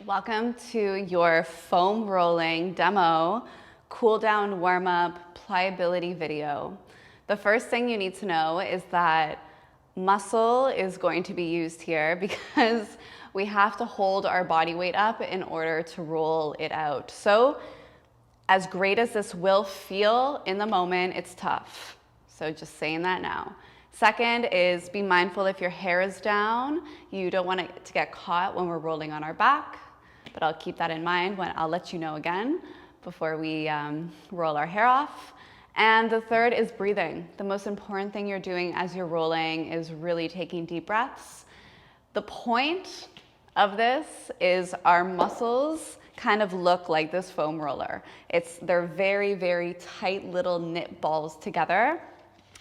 Welcome to your foam rolling demo, cool down warm up, pliability video. The first thing you need to know is that muscle is going to be used here because we have to hold our body weight up in order to roll it out. So as great as this will feel in the moment, it's tough. So just saying that now. Second is be mindful if your hair is down. You don't want it to get caught when we're rolling on our back, but I'll keep that in mind when I'll let you know again before we roll our hair off. And the third is breathing. The most important thing you're doing as you're rolling is really taking deep breaths. The point of this is our muscles kind of look like this foam roller. They're very, very tight little knit balls together.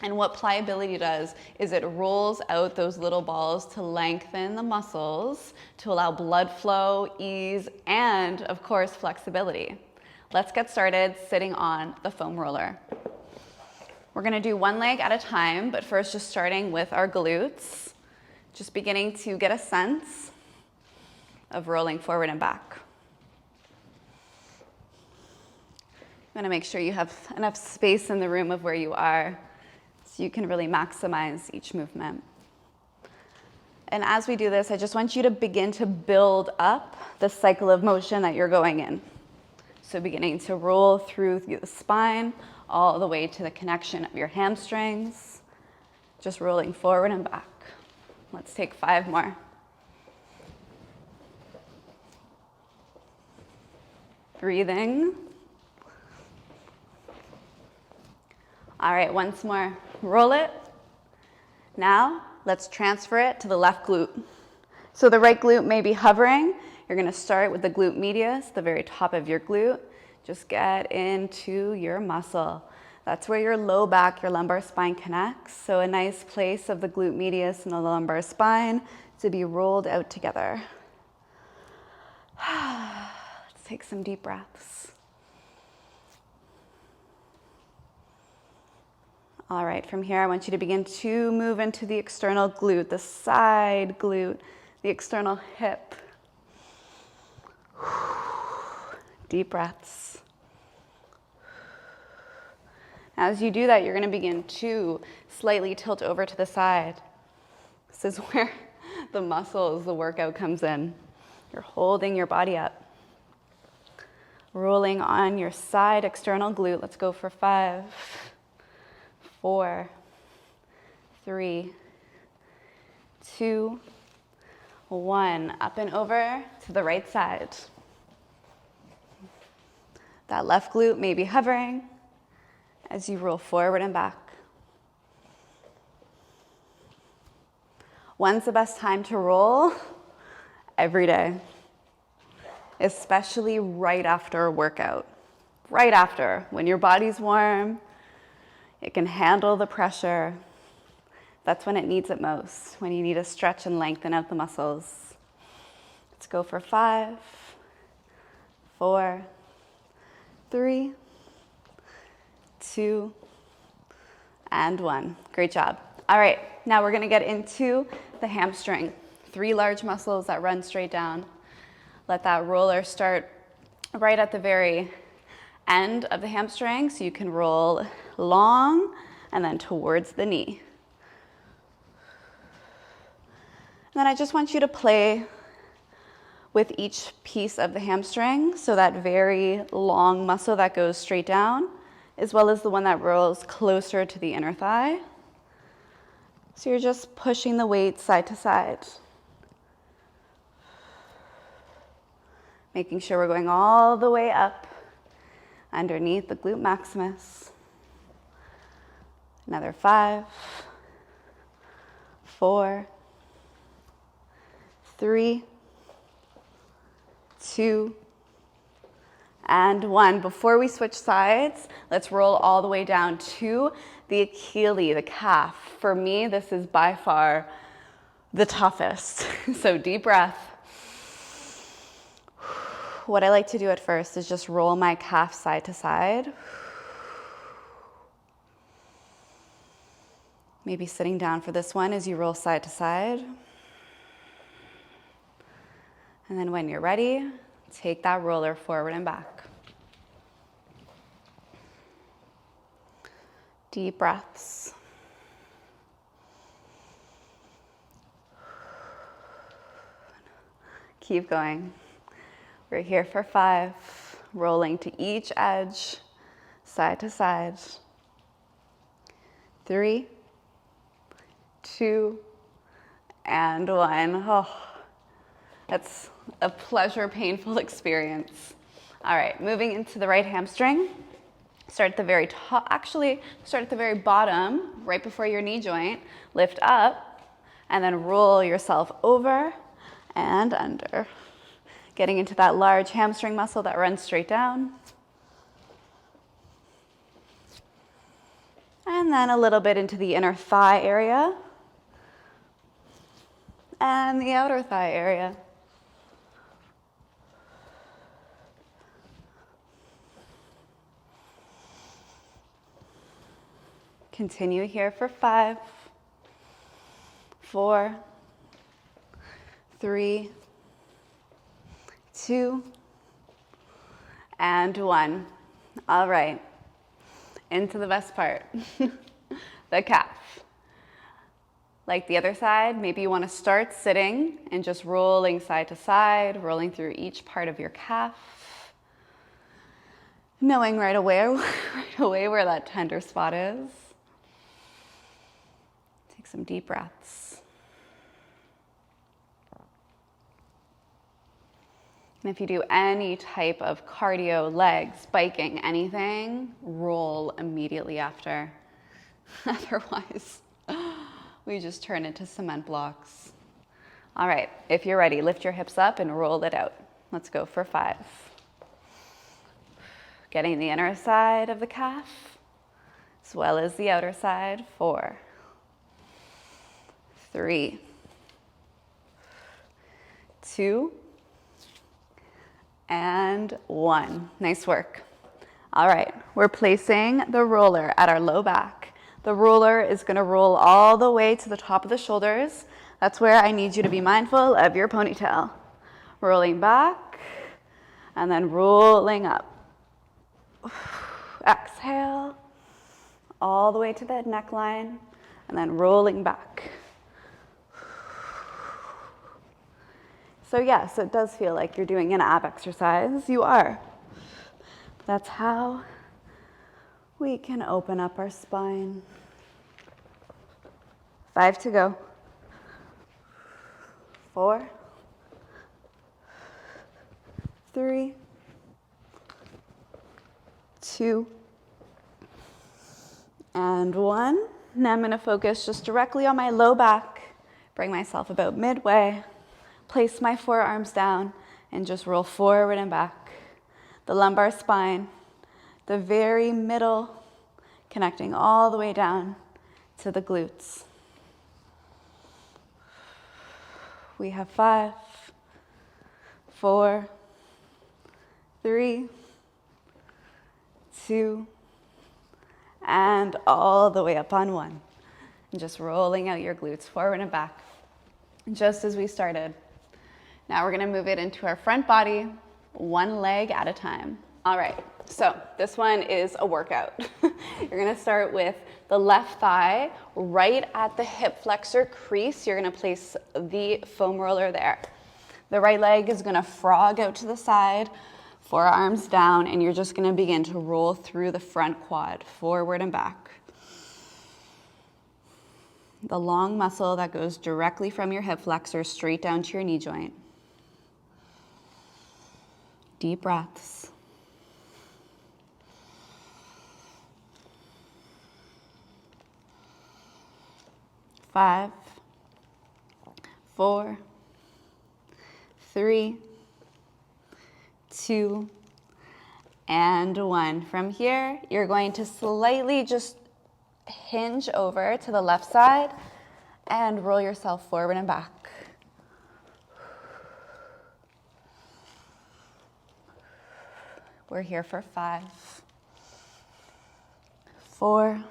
And what pliability does is it rolls out those little balls to lengthen the muscles, to allow blood flow, ease, and of course, flexibility. Let's get started sitting on the foam roller. We're gonna do one leg at a time, but first just starting with our glutes, just beginning to get a sense of rolling forward and back. You wanna make sure you have enough space in the room of where you are so you can really maximize each movement. And as we do this, I just want you to begin to build up the cycle of motion that you're going in. So beginning to roll through the spine, all the way to the connection of your hamstrings, just rolling forward and back. Let's take 5 more. Breathing. All right, once more, roll it. Now, let's transfer it to the left glute. So the right glute may be hovering. You're gonna start with the glute medius, the very top of your glute. Just get into your muscle. That's where your low back, your lumbar spine connects. So a nice place of the glute medius and the lumbar spine to be rolled out together. Let's take some deep breaths. All right, from here, I want you to begin to move into the external glute, the side glute, the external hip. Deep breaths. As you do that, you're gonna begin to slightly tilt over to the side. This is where the muscles, the workout comes in. You're holding your body up. Rolling on your side external glute. Let's go for 5, 4, 3, 2, 1. Up and over to the right side. That left glute may be hovering as you roll forward and back. When's the best time to roll? Every day, especially right after a workout. Right after, when your body's warm, it can handle the pressure. That's when it needs it most, when you need to stretch and lengthen out the muscles. Let's go for 5, 4, 3, 2, and 1. Great job. All right, now we're gonna get into the hamstring. 3 large muscles that run straight down. Let that roller start right at the very end of the hamstring so you can roll long and then towards the knee. And then I just want you to play with each piece of the hamstring, so that very long muscle that goes straight down, as well as the one that rolls closer to the inner thigh. So you're just pushing the weight side to side. Making sure we're going all the way up underneath the glute maximus. Another 5, 4, 3, 2, and 1. Before we switch sides, let's roll all the way down to the Achilles, the calf. For me, this is by far the toughest. So deep breath. What I like to do at first is just roll my calf side to side. Maybe sitting down for this one as you roll side to side. And then when you're ready, take that roller forward and back. Deep breaths. Keep going. We're here for 5, rolling to each edge, side to side. 3, 2, and 1. Oh, that's a pleasure, painful experience. All right, moving into the right hamstring. Start at the very top, actually start at the very bottom, right before your knee joint. Lift up, and then roll yourself over and under. Getting into that large hamstring muscle that runs straight down. And then a little bit into the inner thigh area. And the outer thigh area. Continue here for 5, 4, 3, 2, and 1. All right, into the best part, the calf. Like the other side, maybe you want to start sitting and just rolling side to side, rolling through each part of your calf, knowing right away where that tender spot is. Take some deep breaths. And if you do any type of cardio, legs, biking, anything, roll immediately after. Otherwise, we just turn into cement blocks. All right, if you're ready, lift your hips up and roll it out. Let's go for 5. Getting the inner side of the calf, as well as the outer side. 4, 3, 2, and 1. Nice work. All right, we're placing the roller at our low back. The roller is going to roll all the way to the top of the shoulders. That's where I need you to be mindful of your ponytail. Rolling back, and then rolling up. Exhale, all the way to the neckline, and then rolling back. So yes, it does feel like you're doing an ab exercise. You are. That's how we can open up our spine. 5 to go. 4, 3, 2, and 1. Now I'm going to focus just directly on my low back. Bring myself about midway. Place my forearms down and just roll forward and back. The lumbar spine, the very middle, connecting all the way down to the glutes. We have 5, 4, 3, 2, and all the way up on 1. And just rolling out your glutes forward and back, just as we started. Now we're gonna move it into our front body, one leg at a time. All right, so this one is a workout. You're gonna start with the left thigh right at the hip flexor crease. You're gonna place the foam roller there. The right leg is gonna frog out to the side, forearms down, and you're just gonna begin to roll through the front quad, forward and back. The long muscle that goes directly from your hip flexor straight down to your knee joint. Deep breaths. 5, 4, 3, 2, and 1. From here, you're going to slightly just hinge over to the left side and roll yourself forward and back. We're here for 5, 4,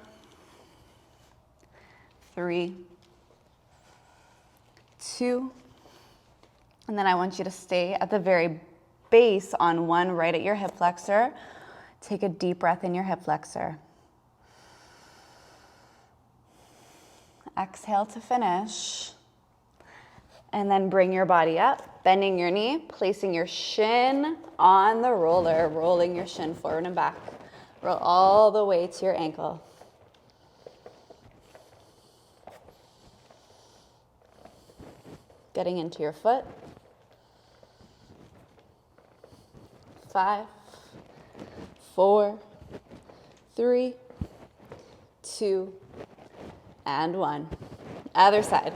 3, 2, And then I want you to stay at the very base on one, right at your hip flexor. Take a deep breath in your hip flexor. Exhale to finish. And then bring your body up, bending your knee, placing your shin on the roller, rolling your shin forward and back. Roll all the way to your ankle. Getting into your foot. 5, 4, 3, 2, and 1. Other side.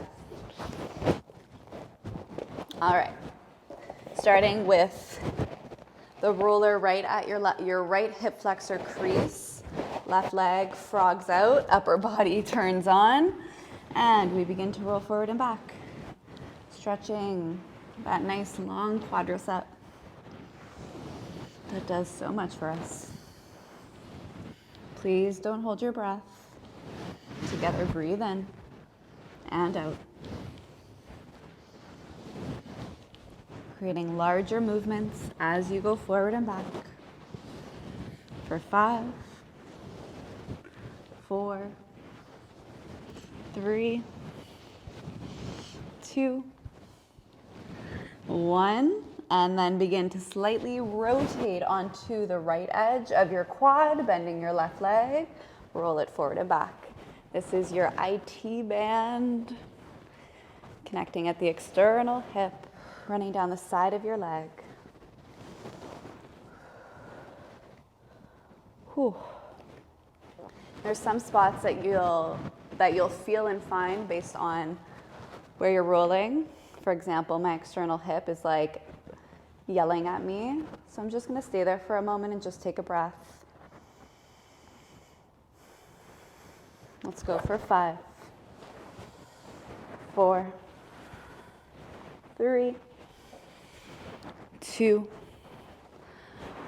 All right. Starting with the roller right at your right hip flexor crease. Left leg frogs out, upper body turns on, and we begin to roll forward and back. Stretching that nice long quadricep. That does so much for us. Please don't hold your breath. Together, breathe in and out. Creating larger movements as you go forward and back. For 5, 4, 3, 2, 1. And then begin to slightly rotate onto the right edge of your quad, bending your left leg. Roll it forward and back. This is your IT band, connecting at the external hip, running down the side of your leg. Whew. There's some spots that you'll feel and find based on where you're rolling. For example, my external hip is like yelling at me. So I'm just going to stay there for a moment and just take a breath. Let's go for 5, 4, 3, 2,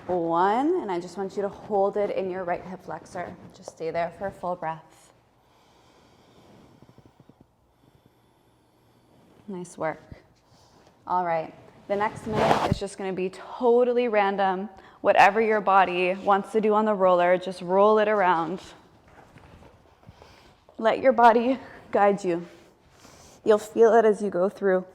1. And I just want you to hold it in your right hip flexor. Just stay there for a full breath. Nice work. All right. The next minute is just going to be totally random. Whatever your body wants to do on the roller, just roll it around. Let your body guide you. You'll feel it as you go through.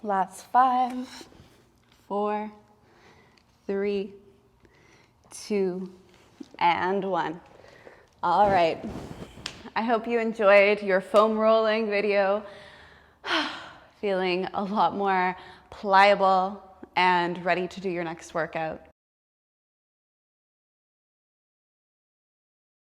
Last 5, 4, 3, 2, and 1. All right. I hope you enjoyed your foam rolling video. Feeling a lot more pliable and ready to do your next workout.